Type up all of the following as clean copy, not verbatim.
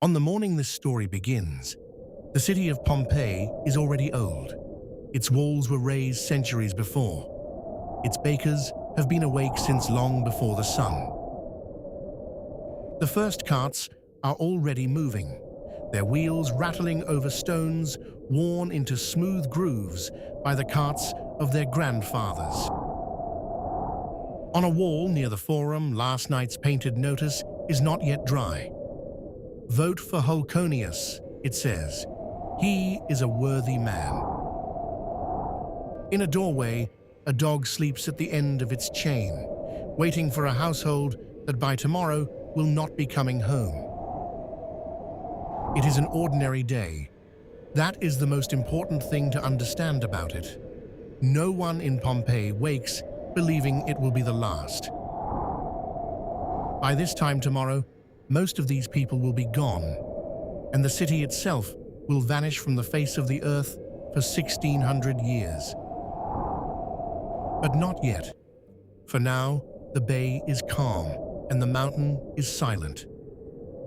On the morning this story begins, the city of Pompeii is already old. Its walls were raised centuries before. Its bakers have been awake since long before the sun. The first carts are already moving, their wheels rattling over stones worn into smooth grooves by the carts of their grandfathers. On a wall near the Forum, last night's painted notice is not yet dry. "Vote for Holconius," it says. "He is a worthy man." In a doorway, a dog sleeps at the end of its chain, waiting for a household that by tomorrow will not be coming home. It is an ordinary day. That is the most important thing to understand about it. No one in Pompeii wakes believing it will be the last. By this time tomorrow, most of these people will be gone, and the city itself will vanish from the face of the earth for 1600 years. But not yet. For now, the bay is calm and the mountain is silent.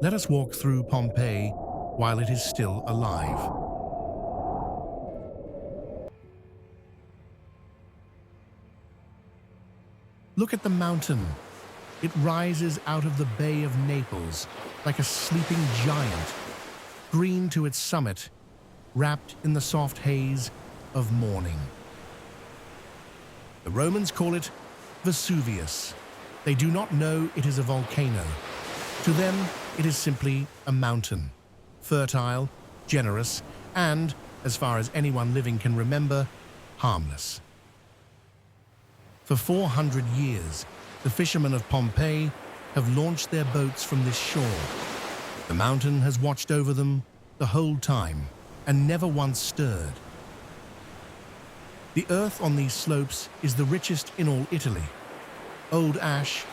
Let us walk through Pompeii while it is still alive. Look at the mountain. It rises out of the Bay of Naples like a sleeping giant, green to its summit, wrapped in the soft haze of morning. The Romans call it Vesuvius. They do not know it is a volcano. To them, it is simply a mountain, fertile, generous, and, as far as anyone living can remember, harmless. For 400 years, the fishermen of Pompeii have launched their boats from this shore. The mountain has watched over them the whole time and never once stirred. The earth on these slopes is the richest in all Italy. Old ash,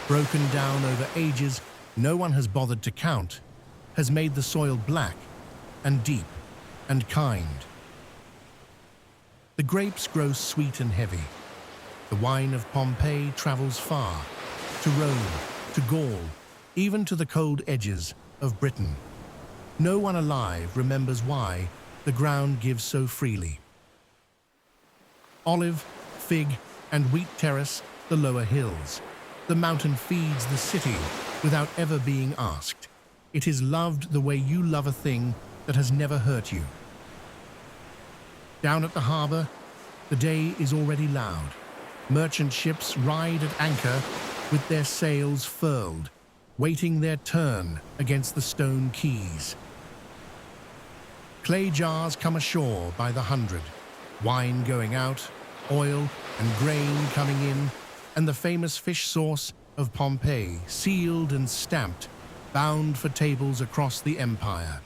broken down over ages no one has bothered to count, has made the soil black and deep and kind. The grapes grow sweet and heavy. The wine of Pompeii travels far, to Rome, to Gaul, even to the cold edges of Britain. No one alive remembers why the ground gives so freely. Olive, fig, and wheat terrace the lower hills. The mountain feeds the city without ever being asked. It is loved the way you love a thing that has never hurt you. Down at the harbor, the day is already loud. Merchant ships ride at anchor with their sails furled, waiting their turn against the stone quays. Clay jars come ashore by the hundred, wine going out, oil and grain coming in, and the famous fish sauce of Pompeii, sealed and stamped, bound for tables across the empire.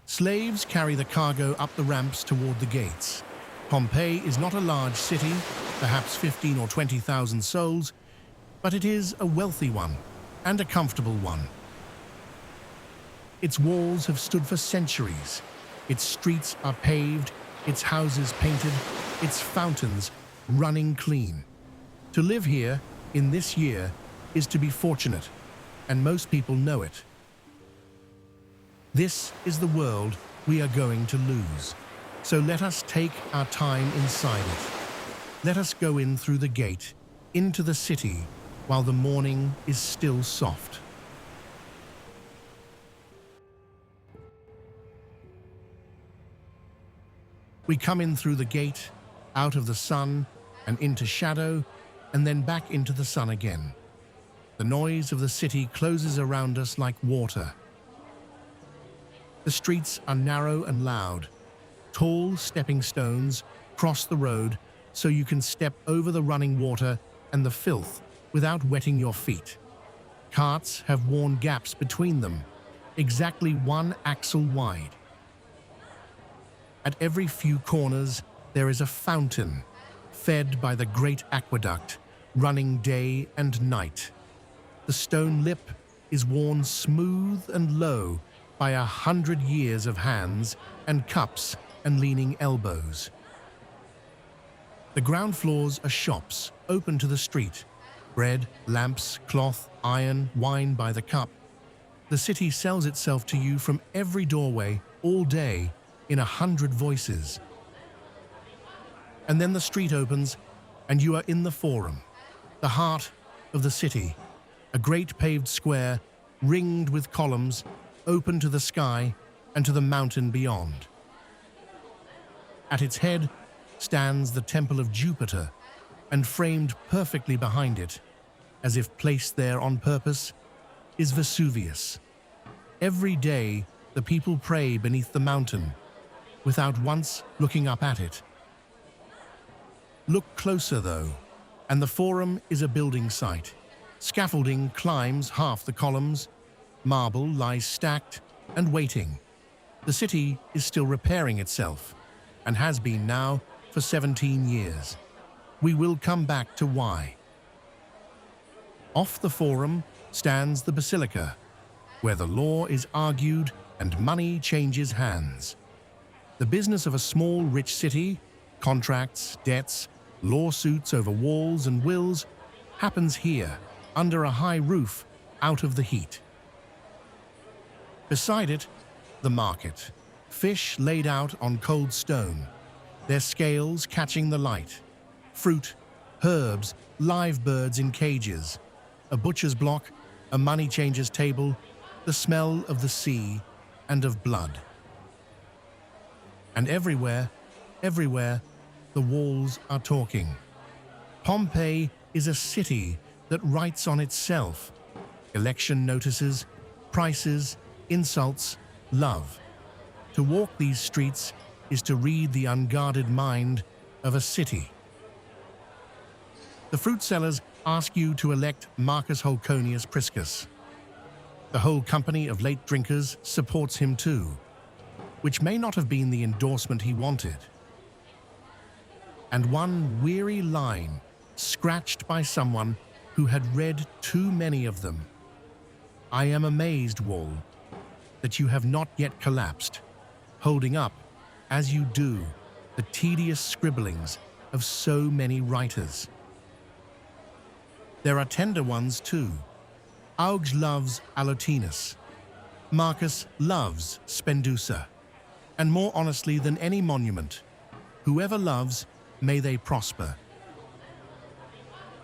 Slaves carry the cargo up the ramps toward the gates. Pompeii is not a large city, perhaps 15 or 20,000 souls, but it is a wealthy one and a comfortable one. Its walls have stood for centuries. Its streets are paved, its houses painted, its fountains running clean. To live here in this year is to be fortunate, and most people know it. This is the world we are going to lose. So let us take our time inside it. Let us go in through the gate, into the city, while the morning is still soft. We come in through the gate, out of the sun, and into shadow, and then back into the sun again. The noise of the city closes around us like water. The streets are narrow and loud. Tall stepping stones cross the road so you can step over the running water and the filth without wetting your feet. Carts have worn gaps between them, exactly one axle wide. At every few corners, there is a fountain, fed by the great aqueduct, running day and night. The stone lip is worn smooth and low by 100 years of hands and cups and leaning elbows. The ground floors are shops open to the street. Bread, lamps, cloth, iron, wine by the cup. The city sells itself to you from every doorway, all day, in 100 voices. And then the street opens, and you are in the Forum, the heart of the city, a great paved square, ringed with columns, open to the sky and to the mountain beyond. At its head stands the Temple of Jupiter, and framed perfectly behind it, as if placed there on purpose, is Vesuvius. Every day the people pray beneath the mountain, without once looking up at it. Look closer, though, and the Forum is a building site. Scaffolding climbs half the columns, marble lies stacked and waiting. The city is still repairing itself, and has been now for 17 years. We will come back to why. Off the Forum stands the Basilica, where the law is argued and money changes hands. The business of a small, rich city, contracts, debts, lawsuits over walls and wills, happens here, under a high roof, out of the heat. Beside it, the market, fish laid out on cold stone, their scales catching the light, fruit, herbs, live birds in cages, a butcher's block, a money changer's table, the smell of the sea and of blood. And everywhere, the walls are talking. Pompeii is a city that writes on itself. Election notices, prices, insults, love. To walk these streets is to read the unguarded mind of a city. The fruit sellers ask you to elect Marcus Holconius Priscus. The whole company of late drinkers supports him too, which may not have been the endorsement he wanted. And one weary line, scratched by someone who had read too many of them. I am amazed, wall, that you have not yet collapsed, holding up, as you do, the tedious scribblings of so many writers. There are tender ones too. Auge loves Alotinus. Marcus loves Spendusa. And more honestly than any monument, whoever loves, may they prosper.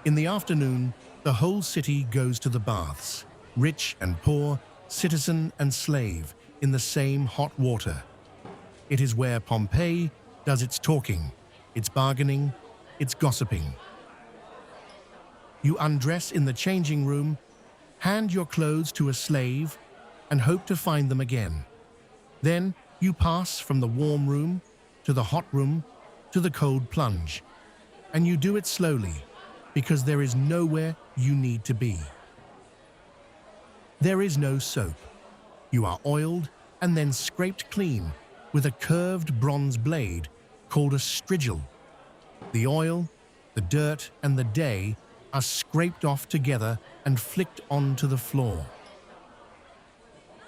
In the afternoon, the whole city goes to the baths, rich and poor, citizen and slave, in the same hot water. It is where Pompeii does its talking, its bargaining, its gossiping. You undress in the changing room, hand your clothes to a slave, and hope to find them again. Then you pass from the warm room to the hot room to the cold plunge, and you do it slowly, because there is nowhere you need to be. There is no soap. You are oiled and then scraped clean with a curved bronze blade called a strigil. The oil, the dirt, and the day are scraped off together and flicked onto the floor.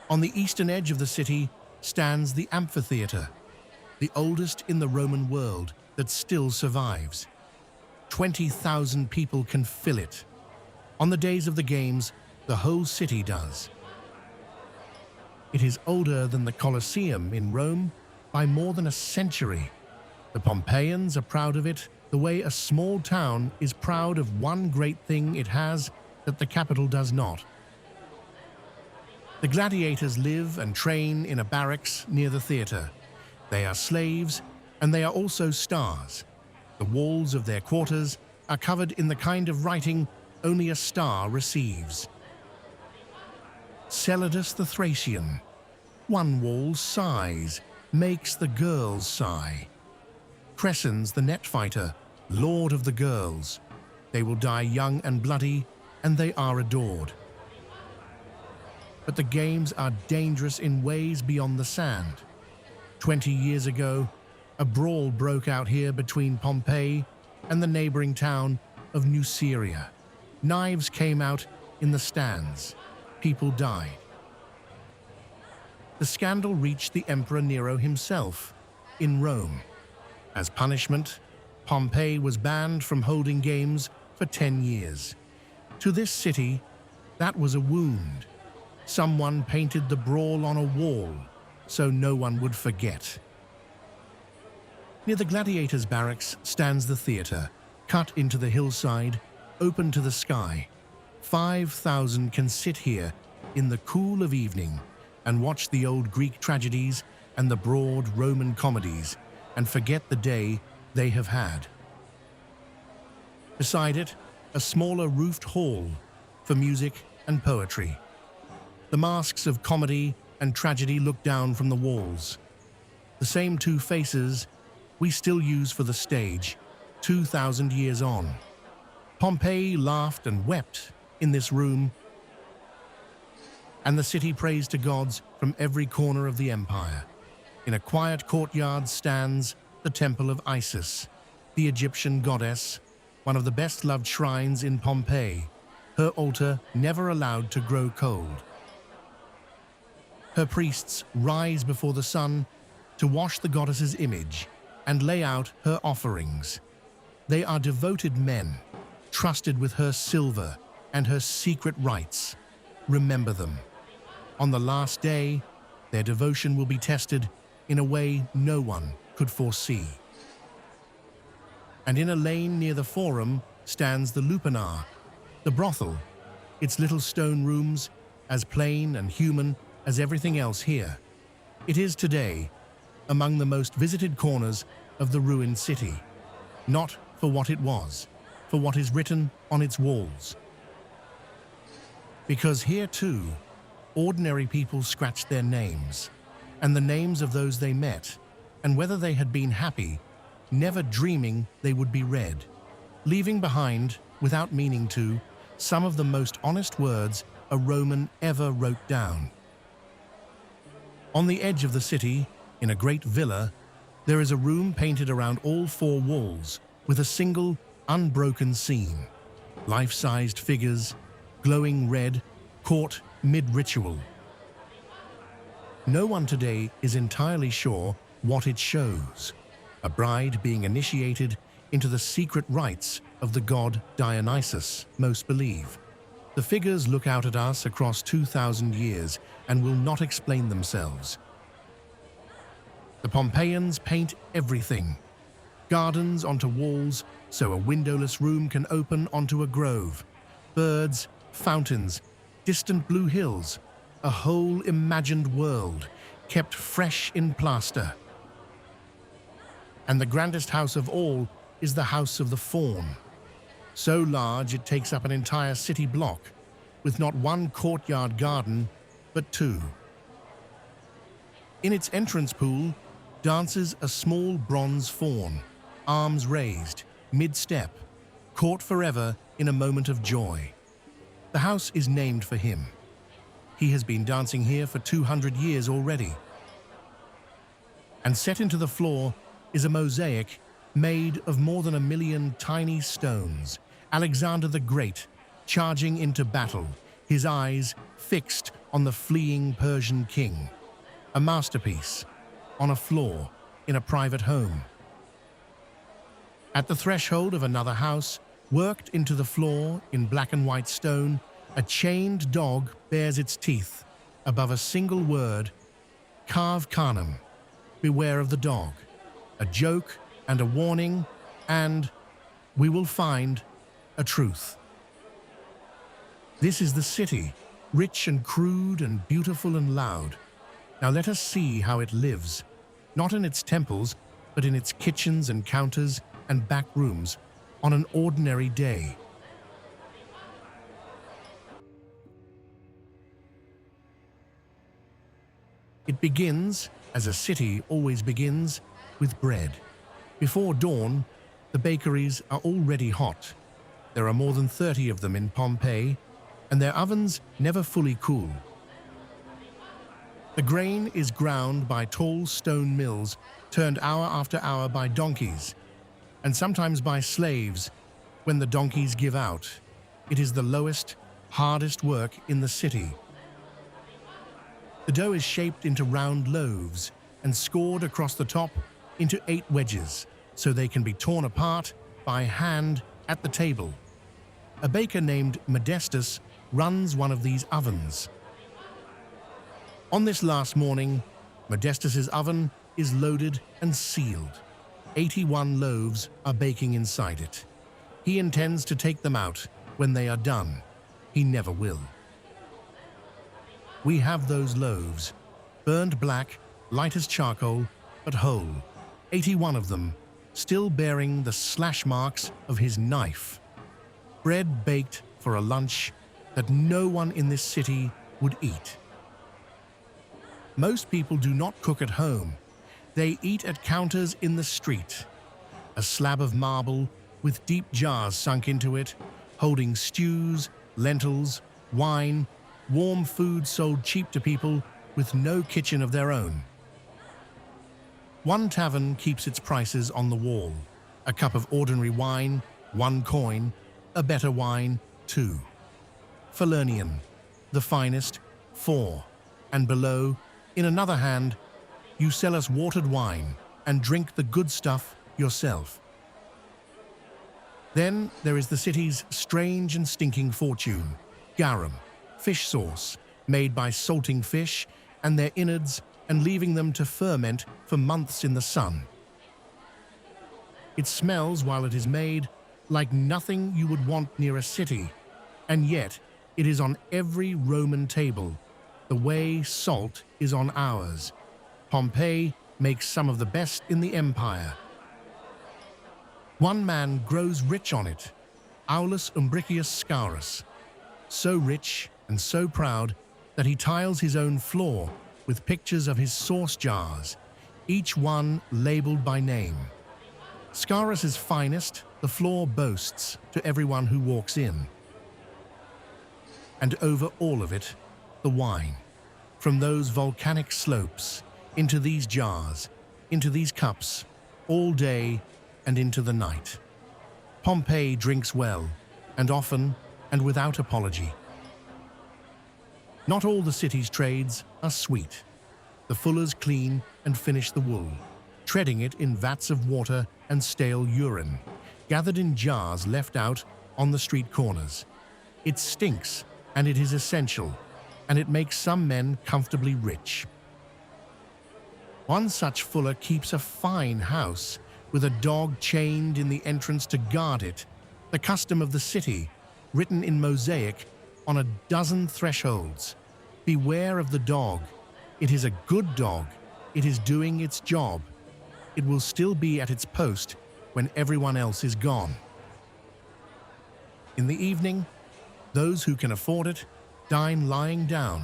On the eastern edge of the city stands the amphitheater, the oldest in the Roman world that still survives. 20,000 people can fill it. On the days of the games, the whole city does. It is older than the Colosseum in Rome by more than a century. The Pompeians are proud of it the way a small town is proud of one great thing it has that the capital does not. The gladiators live and train in a barracks near the theater. They are slaves, and they are also stars. The walls of their quarters are covered in the kind of writing only a star receives. Celadus the Thracian. One wall sighs, makes the girls sigh. Crescens the net fighter, lord of the girls. They will die young and bloody, and they are adored. But the games are dangerous in ways beyond the sand. 20 years ago, a brawl broke out here between Pompeii and the neighboring town of Nuceria. Knives came out in the stands. People died. The scandal reached the Emperor Nero himself in Rome. As punishment, Pompeii was banned from holding games for 10 years. To this city, that was a wound. Someone painted the brawl on a wall so no one would forget. Near the gladiators' barracks stands the theatre, cut into the hillside, open to the sky. 5,000 can sit here in the cool of evening and watch the old Greek tragedies and the broad Roman comedies and forget the day they have had. Beside it, a smaller roofed hall for music and poetry. The masks of comedy and tragedy look down from the walls. The same two faces we still use for the stage, 2,000 years on. Pompeii laughed and wept in this room, and the city prays to gods from every corner of the empire. In a quiet courtyard stands the Temple of Isis, the Egyptian goddess, one of the best-loved shrines in Pompeii, her altar never allowed to grow cold. Her priests rise before the sun to wash the goddess's image and lay out her offerings. They are devoted men, trusted with her silver and her secret rites. Remember them. On the last day, their devotion will be tested in a way no one could foresee. And in a lane near the Forum stands the lupanar, the brothel, its little stone rooms, as plain and human as everything else here. It is today among the most visited corners of the ruined city, not for what it was, for what is written on its walls. Because here too, ordinary people scratched their names, and the names of those they met, and whether they had been happy, never dreaming they would be read, leaving behind, without meaning to, some of the most honest words a Roman ever wrote down. On the edge of the city, in a great villa, there is a room painted around all four walls with a single, unbroken scene. Life-sized figures, glowing red, caught mid-ritual. No one today is entirely sure what it shows. A bride being initiated into the secret rites of the god Dionysus, most believe. The figures look out at us across 2,000 years and will not explain themselves. The Pompeians paint everything. Gardens onto walls so a windowless room can open onto a grove. Birds, fountains, distant blue hills, a whole imagined world kept fresh in plaster. And the grandest house of all is the House of the Faun. So large it takes up an entire city block, with not one courtyard garden, but two. In its entrance pool dances a small bronze faun, arms raised, mid-step, caught forever in a moment of joy. The house is named for him. He has been dancing here for 200 years already. And set into the floor is a mosaic made of more than 1 million tiny stones. Alexander the Great charging into battle, his eyes fixed on the fleeing Persian king. A masterpiece on a floor in a private home. At the threshold of another house, worked into the floor in black and white stone, a chained dog bares its teeth above a single word, Carve Carnum, beware of the dog, a joke and a warning, and we will find a truth. This is the city, rich and crude and beautiful and loud. Now let us see how it lives, not in its temples, but in its kitchens and counters and back rooms on an ordinary day. It begins, as a city always begins, with bread. Before dawn, the bakeries are already hot. There are more than 30 of them in Pompeii, and their ovens never fully cool. The grain is ground by tall stone mills, turned hour after hour by donkeys, and sometimes by slaves when the donkeys give out. It is the lowest, hardest work in the city. The dough is shaped into round loaves and scored across the top into 8 wedges, so they can be torn apart by hand at the table. A baker named Modestus runs one of these ovens. On this last morning, Modestus's oven is loaded and sealed. 81 loaves are baking inside it. He intends to take them out when they are done. He never will. We have those loaves, burned black, light as charcoal, but whole. 81 of them, still bearing the slash marks of his knife. Bread baked for a lunch that no one in this city would eat. Most people do not cook at home. They eat at counters in the street. A slab of marble with deep jars sunk into it, holding stews, lentils, wine, warm food sold cheap to people with no kitchen of their own. One tavern keeps its prices on the wall. A cup of ordinary wine, 1 coin, a better wine, 2. Falernian, the finest, 4, and below, in another hand, you sell us watered wine and drink the good stuff yourself. Then there is the city's strange and stinking fortune, garum, fish sauce, made by salting fish and their innards and leaving them to ferment for months in the sun. It smells while it is made like nothing you would want near a city, and yet it is on every Roman table, the way salt is on ours. Pompeii makes some of the best in the empire. One man grows rich on it, Aulus Umbricius Scaurus, so rich and so proud that he tiles his own floor with pictures of his sauce jars, each one labeled by name. Scaurus's finest, the floor boasts to everyone who walks in. And over all of it, the wine, from those volcanic slopes, into these jars, into these cups, all day and into the night. Pompeii drinks well, and often, and without apology. Not all the city's trades are sweet. The fullers clean and finish the wool, treading it in vats of water and stale urine, gathered in jars left out on the street corners. It stinks, and it is essential, and it makes some men comfortably rich. One such fuller keeps a fine house, with a dog chained in the entrance to guard it, the custom of the city, written in mosaic on a dozen thresholds. Beware of the dog. It is a good dog. It is doing its job. It will still be at its post when everyone else is gone. In the evening, those who can afford it dine lying down,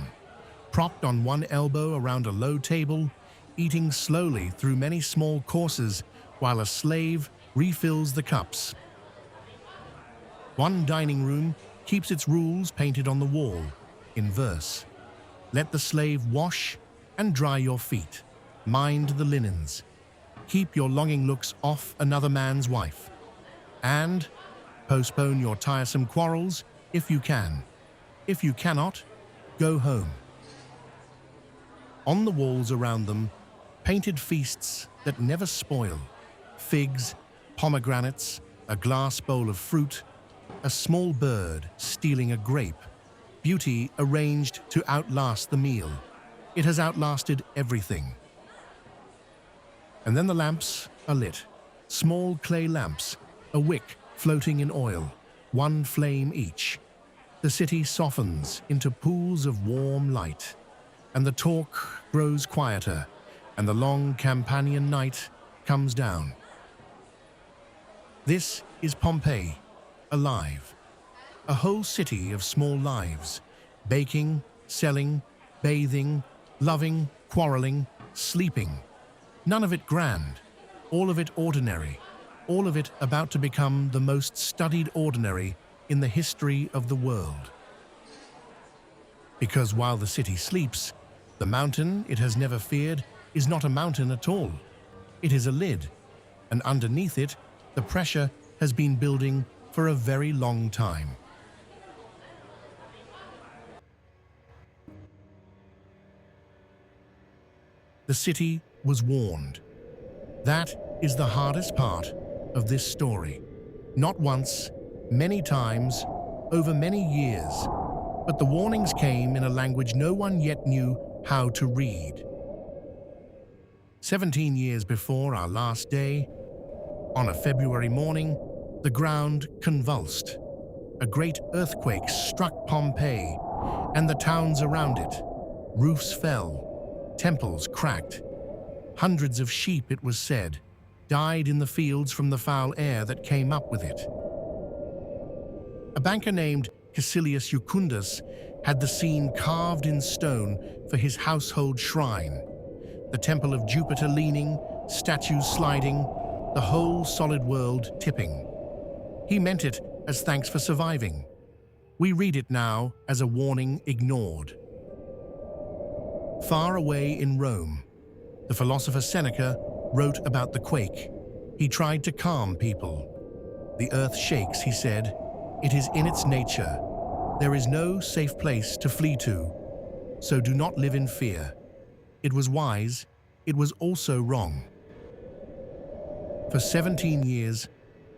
propped on one elbow around a low table, eating slowly through many small courses while a slave refills the cups. One dining room keeps its rules painted on the wall, in verse. Let the slave wash and dry your feet. Mind the linens. Keep your longing looks off another man's wife. And postpone your tiresome quarrels if you can. If you cannot, go home. On the walls around them, painted feasts that never spoil. Figs, pomegranates, a glass bowl of fruit, a small bird stealing a grape, beauty arranged to outlast the meal. It has outlasted everything. And then the lamps are lit, small clay lamps, a wick floating in oil, 1 flame each. The city softens into pools of warm light, and the talk grows quieter, and the long Campanian night comes down. This is Pompeii, alive. A whole city of small lives, baking, selling, bathing, loving, quarreling, sleeping. None of it grand, all of it ordinary, all of it about to become the most studied ordinary in the history of the world. Because while the city sleeps, the mountain it has never feared is not a mountain at all. It is a lid, and underneath it, the pressure has been building for a very long time. The city was warned. That is the hardest part of this story. Not once, many times, over many years. But the warnings came in a language no one yet knew how to read. 17 years before our last day, on a February morning, the ground convulsed. A great earthquake struck Pompeii and the towns around it. Roofs fell, temples cracked. Hundreds of sheep, it was said, died in the fields from the foul air that came up with it. A banker named Caecilius Jucundus had the scene carved in stone for his household shrine. The temple of Jupiter leaning, statues sliding, the whole solid world tipping. He meant it as thanks for surviving. We read it now as a warning ignored. Far away in Rome, the philosopher Seneca wrote about the quake. He tried to calm people. The earth shakes, he said. It is in its nature. There is no safe place to flee to, so do not live in fear. It was wise, it was also wrong. For 17 years,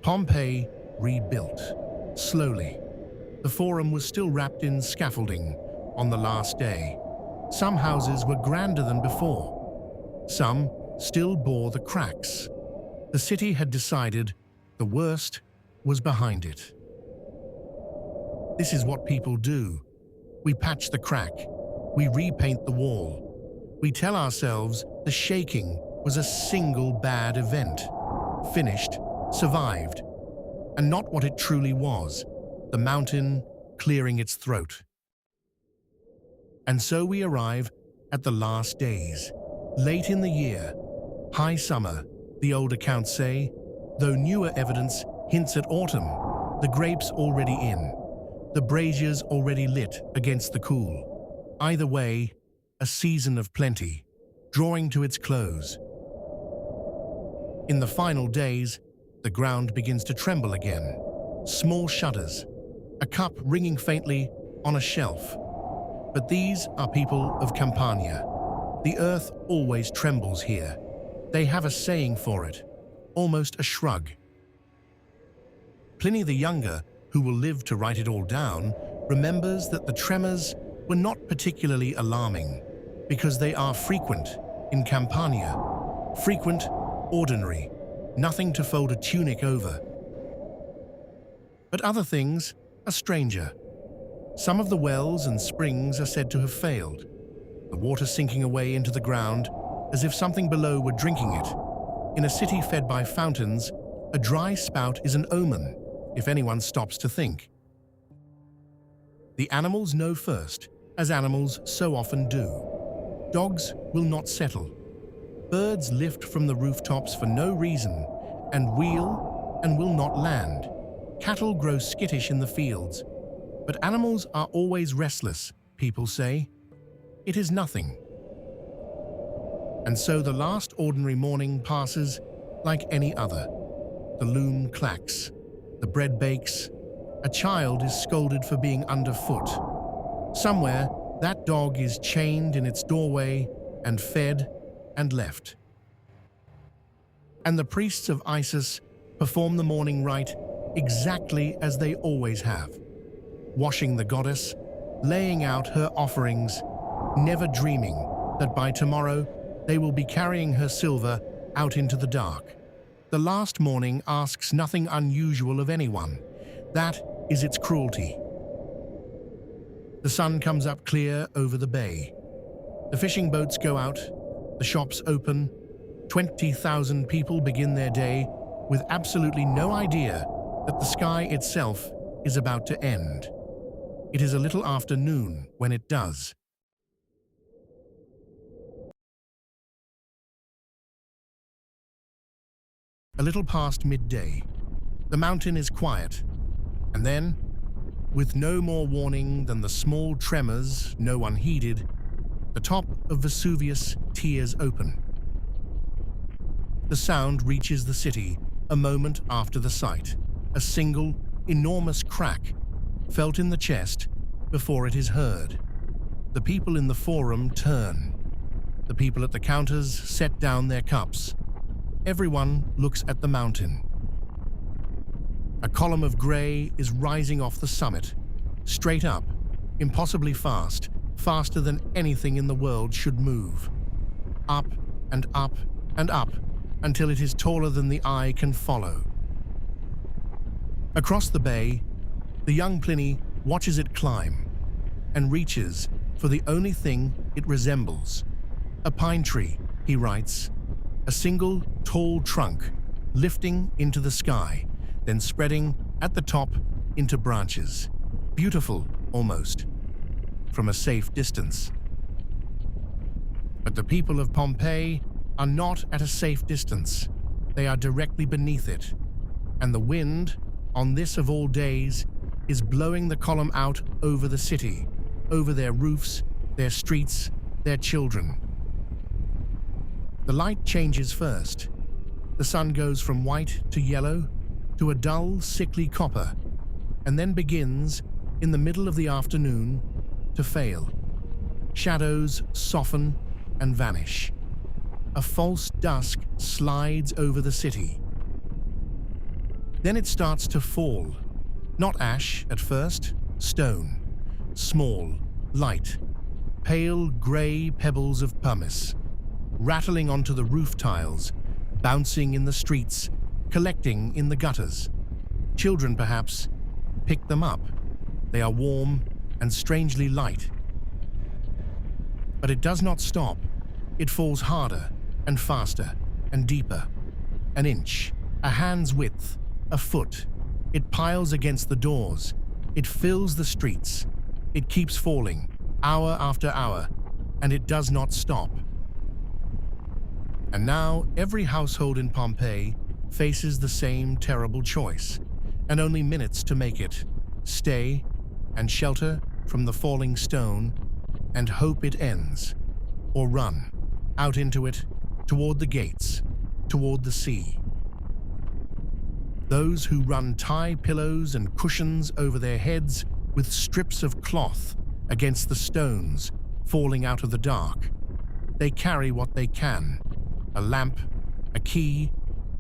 Pompeii rebuilt, slowly. The Forum was still wrapped in scaffolding on the last day. Some houses were grander than before. Some still bore the cracks. The city had decided the worst was behind it. This is what people do. We patch the crack. We repaint the wall. We tell ourselves the shaking was a single bad event. Finished, survived, and not what it truly was, the mountain clearing its throat. And so we arrive at the last days, late in the year, high summer, the old accounts say, though newer evidence hints at autumn, the grapes already in, the braziers already lit against the cool. Either way, a season of plenty, drawing to its close. In the final days, the ground begins to tremble again. Small shudders, a cup ringing faintly on a shelf. But these are people of Campania. The earth always trembles here. They have a saying for it, almost a shrug. Pliny the Younger, who will live to write it all down, remembers that the tremors were not particularly alarming because they are frequent in Campania. Frequent, ordinary, nothing to fold a tunic over. But other things are stranger. Some of the wells and springs are said to have failed, the water sinking away into the ground as if something below were drinking it. In a city fed by fountains, a dry spout is an omen, if anyone stops to think. The animals know first, as animals so often do. Dogs will not settle. Birds lift from the rooftops for no reason and wheel and will not land. Cattle grow skittish in the fields, but animals are always restless, people say. It is nothing. And so the last ordinary morning passes like any other. The loom clacks, the bread bakes, a child is scolded for being underfoot. Somewhere, that dog is chained in its doorway and fed and left. And the priests of Isis perform the morning rite exactly as they always have, washing the goddess, laying out her offerings, never dreaming that by tomorrow they will be carrying her silver out into the dark. The last morning asks nothing unusual of anyone. That is its cruelty. The sun comes up clear over the bay. The fishing boats go out, the shops open. 20,000 people begin their day with absolutely no idea that the sky itself is about to end. It is a little after noon when it does. A little past midday, the mountain is quiet, and then, with no more warning than the small tremors no one heeded, the top of Vesuvius tears open. The sound reaches the city a moment after the sight, a single, enormous crack felt in the chest before it is heard. The people in the Forum turn. The people at the counters set down their cups. Everyone looks at the mountain. A column of grey is rising off the summit, straight up, impossibly fast, faster than anything in the world should move. Up and up and up until it is taller than the eye can follow. Across the bay, the young Pliny watches it climb and reaches for the only thing it resembles. A pine tree, he writes, a single tall trunk lifting into the sky, then spreading at the top into branches. Beautiful, almost, from a safe distance. But the people of Pompeii are not at a safe distance. They are directly beneath it, and the wind, on this of all days, is blowing the column out over the city, over their roofs, their streets, their children. The light changes first. The sun goes from white to yellow to a dull, sickly copper, and then begins, in the middle of the afternoon, to fail. Shadows soften and vanish. A false dusk slides over the city. Then it starts to fall. Not ash at first, stone. Small, light, pale grey pebbles of pumice, rattling onto the roof tiles, bouncing in the streets, collecting in the gutters. Children, perhaps, pick them up. They are warm and strangely light. But it does not stop. It falls harder and faster and deeper. An inch, a hand's width, a foot. It piles against the doors. It fills the streets. It keeps falling, hour after hour, and it does not stop. And now every household in Pompeii faces the same terrible choice, and only minutes to make it: stay and shelter from the falling stone and hope it ends, or run out into it, toward the gates, toward the sea. Those who run tie pillows and cushions over their heads with strips of cloth against the stones falling out of the dark. They carry what they can: a lamp, a key,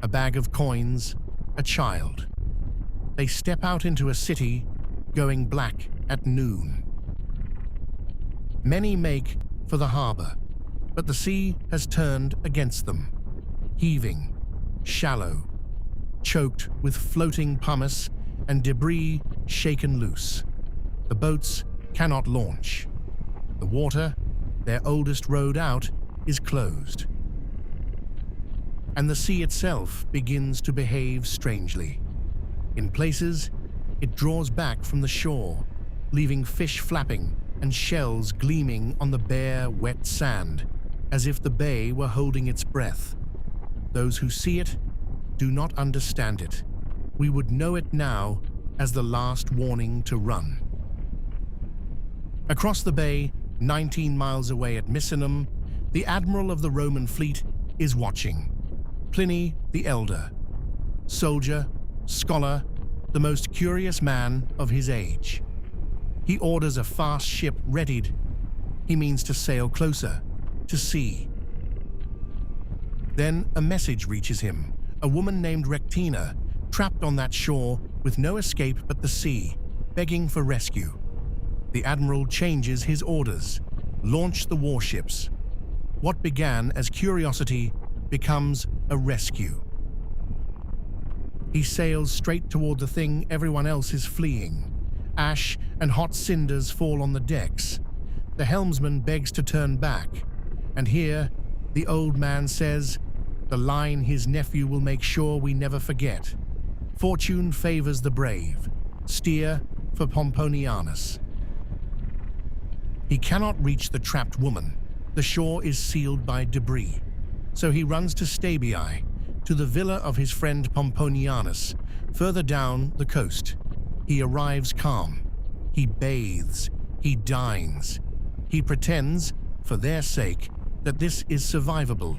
a bag of coins, a child. They step out into a city going black at noon. Many make for the harbor, but the sea has turned against them, heaving, shallow, choked with floating pumice and debris shaken loose. The boats cannot launch. The water, their oldest road out, is closed. And the sea itself begins to behave strangely. In places, it draws back from the shore, leaving fish flapping and shells gleaming on the bare, wet sand, as if the bay were holding its breath. Those who see it do not understand it. We would know it now as the last warning to run. Across the bay, 19 miles away at Misenum, the admiral of the Roman fleet is watching. Pliny the Elder, soldier, scholar, the most curious man of his age. He orders a fast ship readied. He means to sail closer, to sea. Then a message reaches him, a woman named Rectina, trapped on that shore with no escape but the sea, begging for rescue. The admiral changes his orders: launch the warships. What began as curiosity becomes a rescue. He sails straight toward the thing everyone else is fleeing. Ash and hot cinders fall on the decks. The helmsman begs to turn back, and here the old man says the line his nephew will make sure we never forget: fortune favors the brave. Steer for Pomponianus. He cannot reach the trapped woman. The shore is sealed by debris. So he runs to Stabii, to the villa of his friend Pomponianus, further down the coast. He arrives calm. He bathes. He dines. He pretends, for their sake, that this is survivable.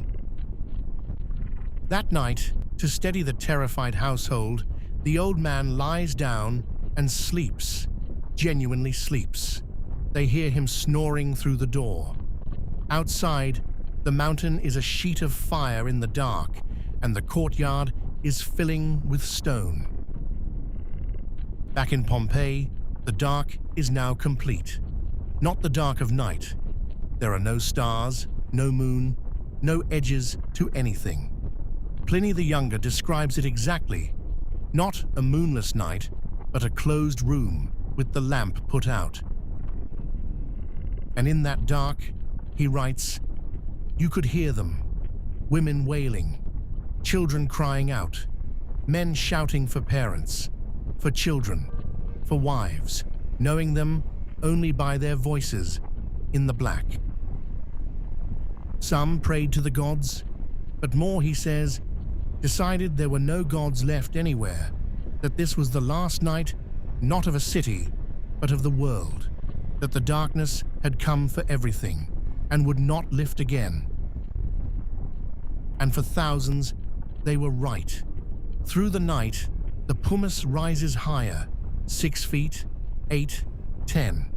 That night, to steady the terrified household, the old man lies down and sleeps, genuinely sleeps. They hear him snoring through the door. Outside, the mountain is a sheet of fire in the dark, and the courtyard is filling with stone. Back in Pompeii, the dark is now complete. not the dark of night. There are no stars, no moon, no edges to anything. Pliny the Younger describes it exactly. Not a moonless night, but a closed room with the lamp put out. And in that dark, he writes, you could hear them, women wailing, children crying out, men shouting for parents, for children, for wives, knowing them only by their voices in the black. Some prayed to the gods, but more, he says, decided there were no gods left anywhere, that this was the last night, not of a city, but of the world, that the darkness had come for everything and would not lift again. And for thousands, they were right. Through the night, the pumice rises higher, 6 feet, 8, 10,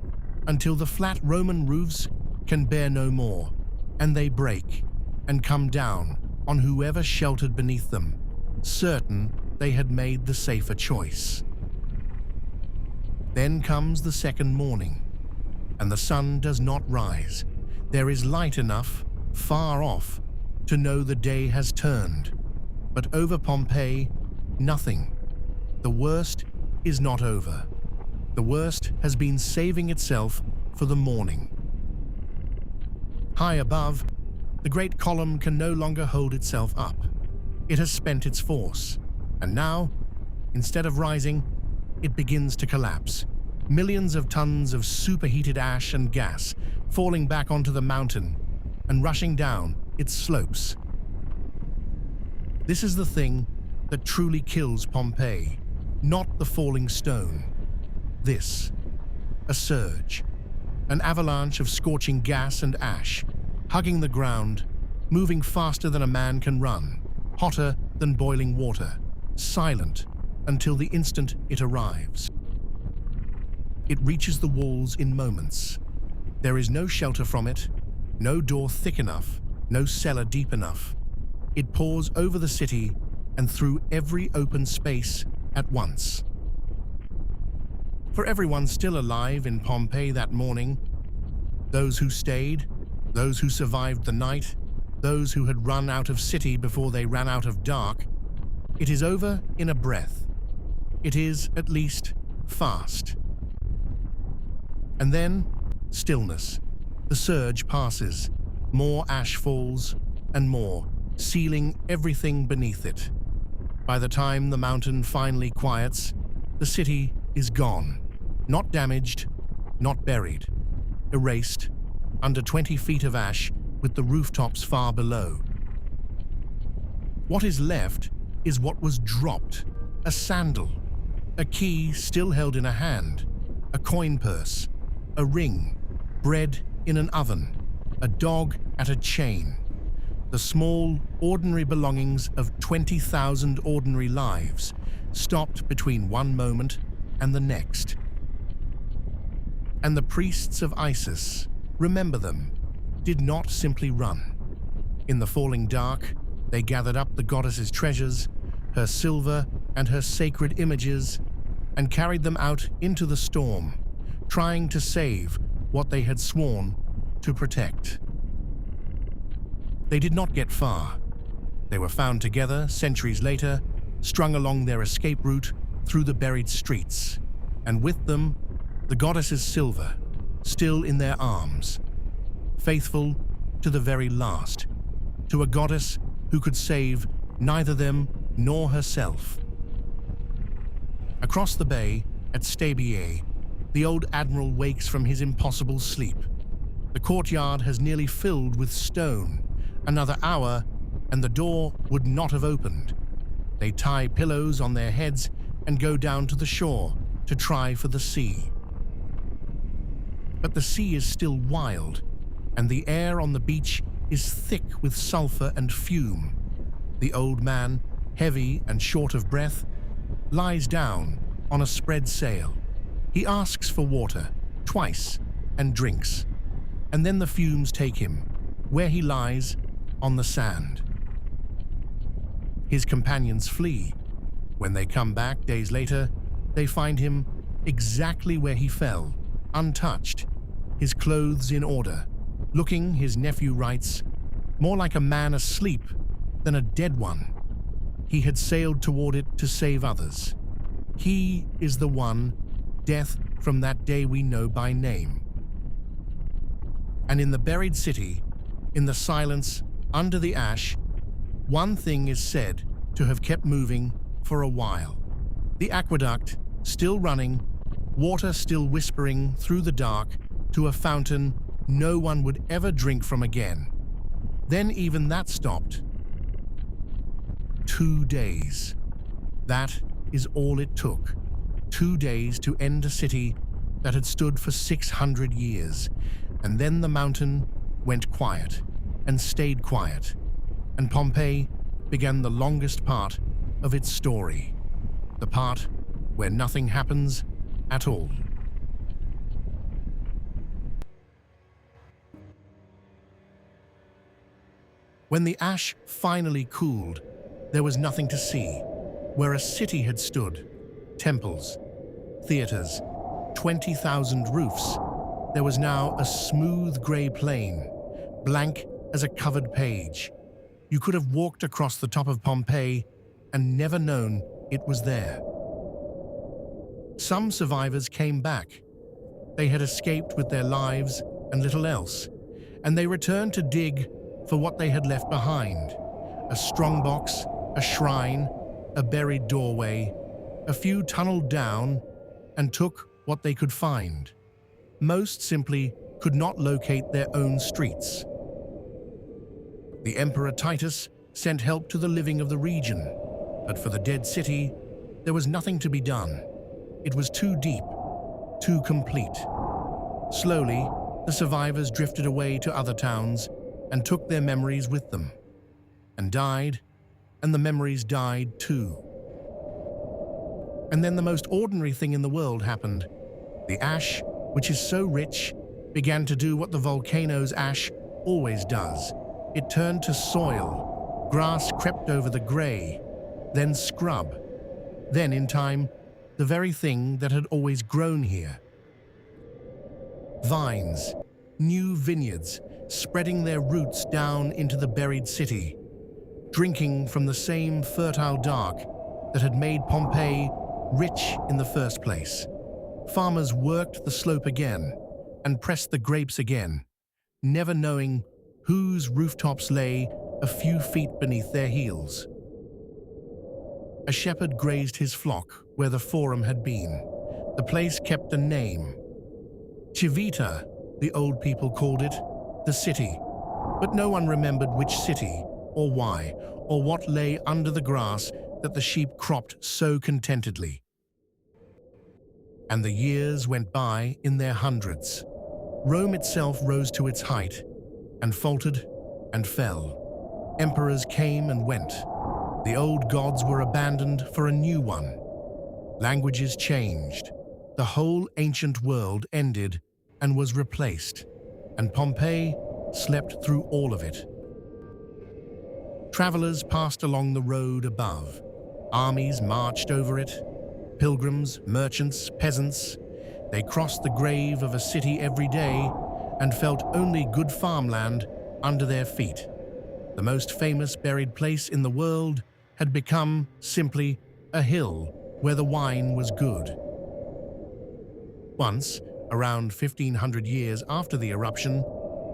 until the flat Roman roofs can bear no more, and they break and come down on whoever sheltered beneath them, certain they had made the safer choice. Then comes the second morning, and the sun does not rise. There is light enough, far off, to know the day has turned. But over Pompeii, nothing. The worst is not over. The worst has been saving itself for the morning. High above, the great column can no longer hold itself up. It has spent its force, and now, instead of rising, it begins to collapse. Millions of tons of superheated ash and gas falling back onto the mountain and rushing down its slopes. This is the thing that truly kills Pompeii, not the falling stone. This, a surge, an avalanche of scorching gas and ash, hugging the ground, moving faster than a man can run, hotter than boiling water, silent until the instant it arrives. It reaches the walls in moments. There is no shelter from it, no door thick enough, no cellar deep enough. It pours over the city and through every open space at once. For everyone still alive in Pompeii that morning, those who stayed, those who survived the night, those who had run out of city before they ran out of dark, it is over in a breath. It is, at least, fast. And then, stillness. The surge passes. More ash falls, and more, sealing everything beneath it. By the time the mountain finally quiets, the city is gone. Not damaged, not buried. Erased, under 20 feet of ash with the rooftops far below. What is left is what was dropped. A sandal, a key still held in a hand, a coin purse, a ring, bread in an oven, a dog at a chain. The small, ordinary belongings of 20,000 ordinary lives stopped between one moment and the next. And the priests of Isis, remember them, did not simply run. In the falling dark, they gathered up the goddess's treasures, her silver and her sacred images, and carried them out into the storm, trying to save what they had sworn to protect. They did not get far. They were found together centuries later, strung along their escape route through the buried streets, and with them, the goddess's silver, still in their arms, faithful to the very last, to a goddess who could save neither them nor herself. Across the bay, at Stabiae, the old admiral wakes from his impossible sleep. The courtyard has nearly filled with stone. Another hour, and the door would not have opened. They tie pillows on their heads and go down to the shore to try for the sea. But the sea is still wild, and the air on the beach is thick with sulfur and fume. The old man, heavy and short of breath, lies down on a spread sail. He asks for water, twice, and drinks. And then the fumes take him, where he lies, on the sand. His companions flee. When they come back days later, they find him exactly where he fell, untouched, his clothes in order. Looking, his nephew writes, more like a man asleep than a dead one. He had sailed toward it to save others. He is the one, death from that day we know by name. And in the buried city, in the silence, under the ash, one thing is said to have kept moving for a while. The aqueduct, still running, water still whispering through the dark to a fountain no one would ever drink from again. Then even that stopped. 2 days. That is all it took. 2 days to end a city that had stood for 600 years. And then the mountain went quiet and stayed quiet. And Pompeii began the longest part of its story. The part where nothing happens at all. When the ash finally cooled, there was nothing to see. Where a city had stood, temples, theaters, 20,000 roofs, there was now a smooth grey plain, blank as a covered page. You could have walked across the top of Pompeii and never known it was there. Some survivors came back. They had escaped with their lives and little else, and they returned to dig for what they had left behind. A strongbox, a shrine, a buried doorway. A few tunneled down and took what they could find. Most simply could not locate their own streets. The Emperor Titus sent help to the living of the region, but for the dead city, there was nothing to be done. It was too deep, too complete. Slowly, the survivors drifted away to other towns and took their memories with them, and died, and the memories died too. And then the most ordinary thing in the world happened. The ash, which is so rich, began to do what the volcano's ash always does. It turned to soil. Grass crept over the grey, then scrub. Then, in time, the very thing that had always grown here. Vines, new vineyards, spreading their roots down into the buried city, drinking from the same fertile dark that had made Pompeii rich in the first place. Farmers worked the slope again and pressed the grapes again, never knowing whose rooftops lay a few feet beneath their heels. A shepherd grazed his flock where the forum had been. The place kept a name. Civita, the old people called it, the city. But no one remembered which city, or why, or what lay under the grass that the sheep cropped so contentedly. And the years went by in their hundreds. Rome itself rose to its height, and faltered and fell. Emperors came and went. The old gods were abandoned for a new one. Languages changed. The whole ancient world ended and was replaced, and Pompeii slept through all of it. Travelers passed along the road above. Armies marched over it. Pilgrims, merchants, peasants. They crossed the grave of a city every day and felt only good farmland under their feet. The most famous buried place in the world had become simply a hill where the wine was good. Once, around 1500 years after the eruption,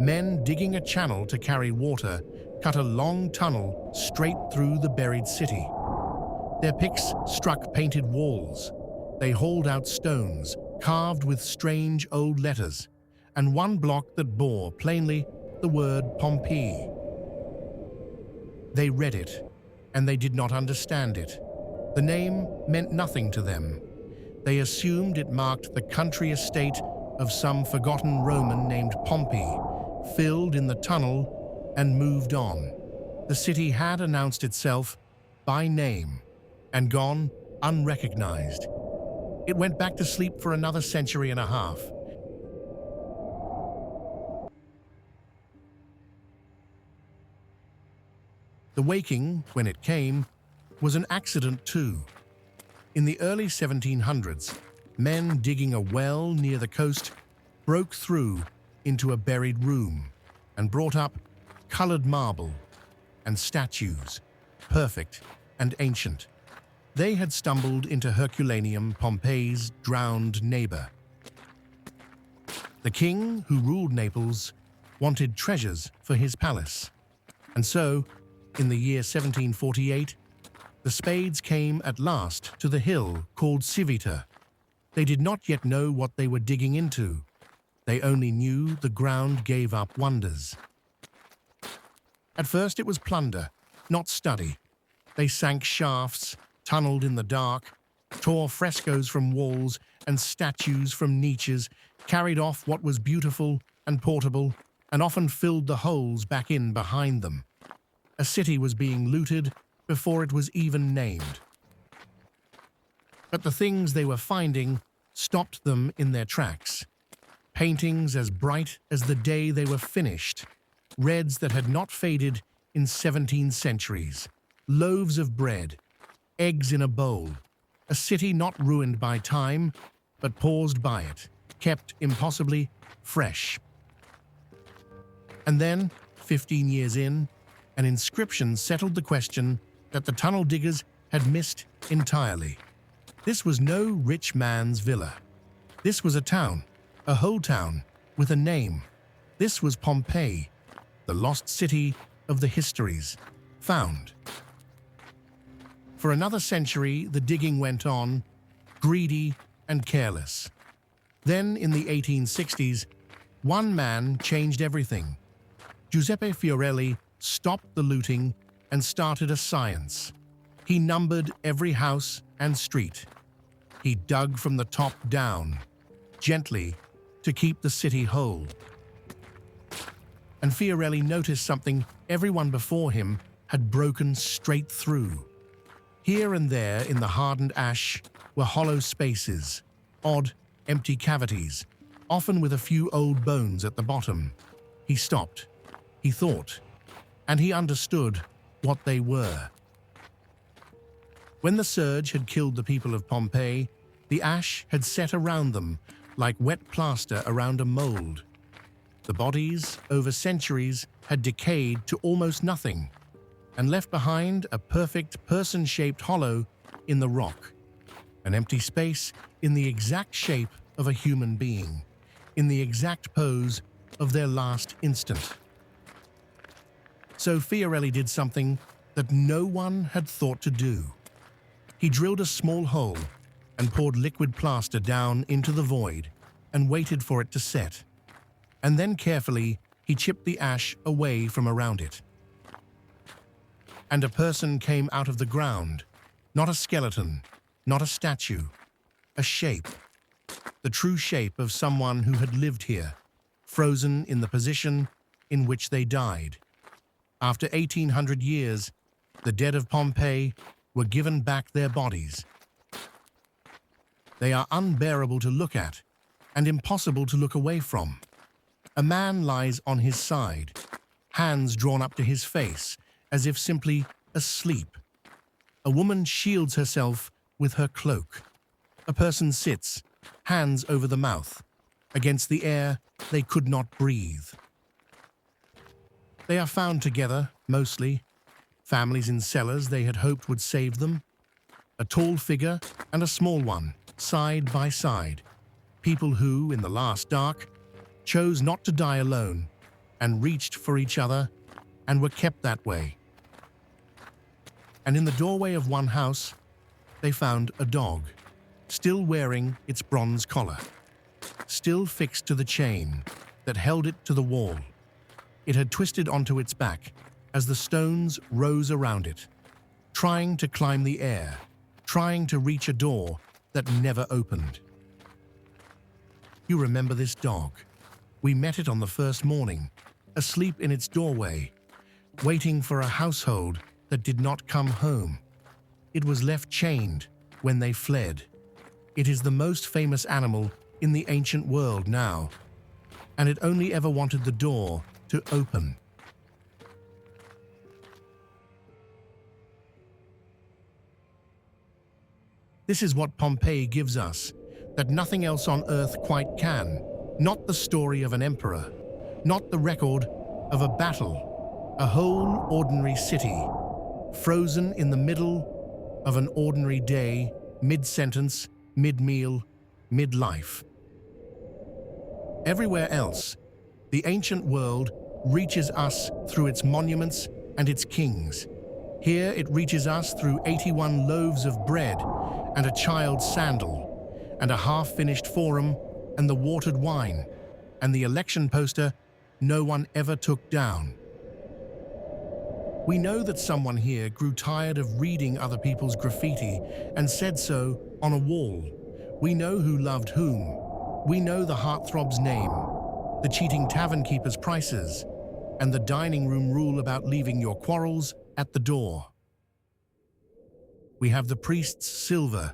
men digging a channel to carry water cut a long tunnel straight through the buried city. Their picks struck painted walls. They hauled out stones, carved with strange old letters, and one block that bore plainly the word Pompeii. They read it, and they did not understand it. The name meant nothing to them. They assumed it marked the country estate of some forgotten Roman named Pompey, filled in the tunnel and moved on. The city had announced itself by name and gone unrecognized. It went back to sleep for another century and a half. The waking, when it came, was an accident too. In the early 1700s, men digging a well near the coast broke through into a buried room and brought up colored marble and statues, perfect and ancient. They had stumbled into Herculaneum, Pompeii's drowned neighbor. The king who ruled Naples wanted treasures for his palace. And so, in the year 1748, the spades came at last to the hill called Civita. They did not yet know what they were digging into. They only knew the ground gave up wonders. At first it was plunder, not study. They sank shafts, tunneled in the dark, tore frescoes from walls and statues from niches, carried off what was beautiful and portable, and often filled the holes back in behind them. A city was being looted before it was even named. But the things they were finding stopped them in their tracks. Paintings as bright as the day they were finished, reds that had not faded in 17 centuries, loaves of bread, eggs in a bowl, a city not ruined by time, but paused by it, kept impossibly fresh. And then, 15 years in, an inscription settled the question that the tunnel diggers had missed entirely. This was no rich man's villa. This was a town, a whole town, with a name. This was Pompeii, the lost city of the histories, found. For another century, the digging went on, greedy and careless. Then, in the 1860s, one man changed everything. Giuseppe Fiorelli stopped the looting and started a science. He numbered every house and street. He dug from the top down, gently, to keep the city whole. And Fiorelli noticed something everyone before him had broken straight through. Here and there in the hardened ash were hollow spaces, odd, empty cavities, often with a few old bones at the bottom. He stopped, he thought, and he understood what they were. When the surge had killed the people of Pompeii, the ash had set around them like wet plaster around a mold. The bodies, over centuries, had decayed to almost nothing and left behind a perfect person-shaped hollow in the rock, an empty space in the exact shape of a human being, in the exact pose of their last instant. So Fiorelli did something that no one had thought to do. He drilled a small hole and poured liquid plaster down into the void and waited for it to set. And then carefully, he chipped the ash away from around it. And a person came out of the ground, not a skeleton, not a statue, a shape, the true shape of someone who had lived here, frozen in the position in which they died. After 1800 years, the dead of Pompeii were given back their bodies. They are unbearable to look at and impossible to look away from. A man lies on his side, hands drawn up to his face, as if simply asleep. A woman shields herself with her cloak. A person sits, hands over the mouth. Against the air, they could not breathe. They are found together, mostly. Families in cellars they had hoped would save them. A tall figure and a small one, side by side. People who, in the last dark, chose not to die alone and reached for each other and were kept that way. And in the doorway of one house, they found a dog, still wearing its bronze collar, still fixed to the chain that held it to the wall. It had twisted onto its back as the stones rose around it, trying to climb the air, trying to reach a door that never opened. You remember this dog. We met it on the first morning, asleep in its doorway, waiting for a household that did not come home. It was left chained when they fled. It is the most famous animal in the ancient world now, and it only ever wanted the door to open. This is what Pompeii gives us, that nothing else on earth quite can. Not the story of an emperor, not the record of a battle, a whole ordinary city, frozen in the middle of an ordinary day, mid-sentence, mid-meal, mid-life. Everywhere else, the ancient world reaches us through its monuments and its kings. Here it reaches us through 81 loaves of bread and a child's sandal, and a half-finished forum and the watered wine, and the election poster no one ever took down. We know that someone here grew tired of reading other people's graffiti and said so on a wall. We know who loved whom. We know the heartthrob's name, the cheating tavern keeper's prices, and the dining room rule about leaving your quarrels at the door. We have the priest's silver,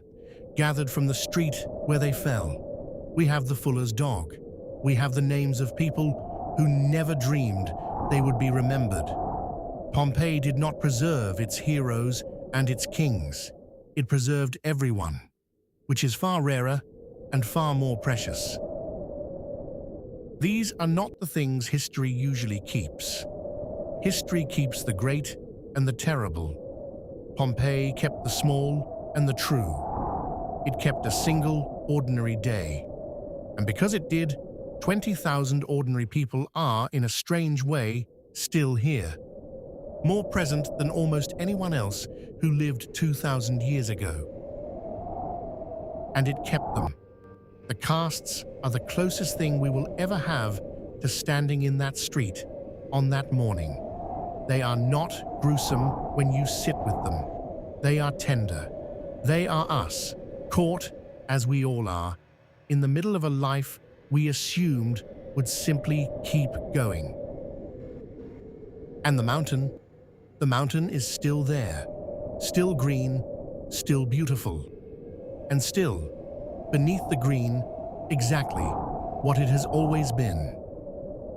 gathered from the street where they fell. We have the fuller's dog. We have the names of people who never dreamed they would be remembered. Pompeii did not preserve its heroes and its kings. It preserved everyone, which is far rarer and far more precious. These are not the things history usually keeps. History keeps the great and the terrible. Pompeii kept the small and the true. It kept a single, ordinary day. And because it did, 20,000 ordinary people are, in a strange way, still here. More present than almost anyone else who lived 2,000 years ago. And it kept them. The casts are the closest thing we will ever have to standing in that street on that morning. They are not gruesome when you sit with them. They are tender. They are us, caught, as we all are, in the middle of a life we assumed would simply keep going. And the mountain is still there, still green, still beautiful, and still, beneath the green, exactly what it has always been.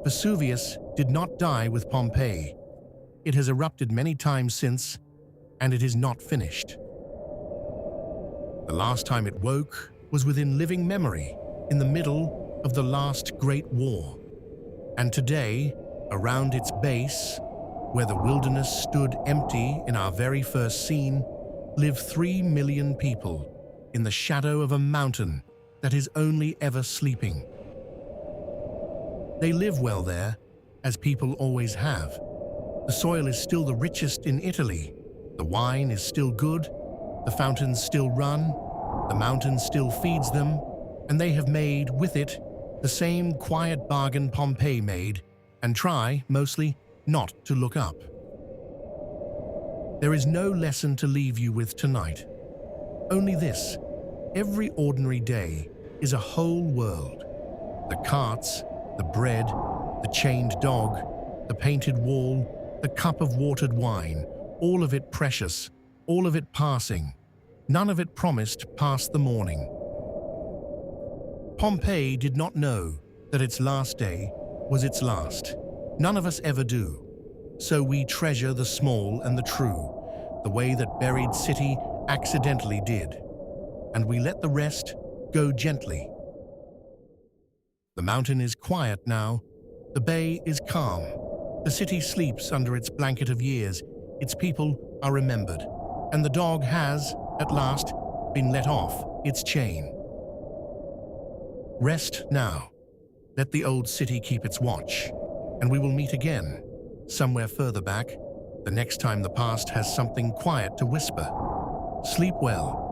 Vesuvius did not die with Pompeii. It has erupted many times since, and it is not finished. The last time it woke was within living memory, in the middle of the last Great War. And today, around its base, where the wilderness stood empty in our very first scene, live 3 million people in the shadow of a mountain that is only ever sleeping. They live well there, as people always have. The soil is still the richest in Italy. The wine is still good. The fountains still run. The mountain still feeds them. And they have made, with it, the same quiet bargain Pompeii made, and try, mostly, not to look up. There is no lesson to leave you with tonight. Only this: every ordinary day is a whole world. The carts, the bread, the chained dog, the painted wall, the cup of watered wine, all of it precious, all of it passing, none of it promised past the morning. Pompeii did not know that its last day was its last. None of us ever do. So we treasure the small and the true, the way that buried city accidentally did. And we let the rest go gently. The mountain is quiet now. The bay is calm. The city sleeps under its blanket of years. Its people are remembered. And the dog has, at last, been let off its chain. Rest now. Let the old city keep its watch. And we will meet again, somewhere further back, the next time the past has something quiet to whisper. Sleep well.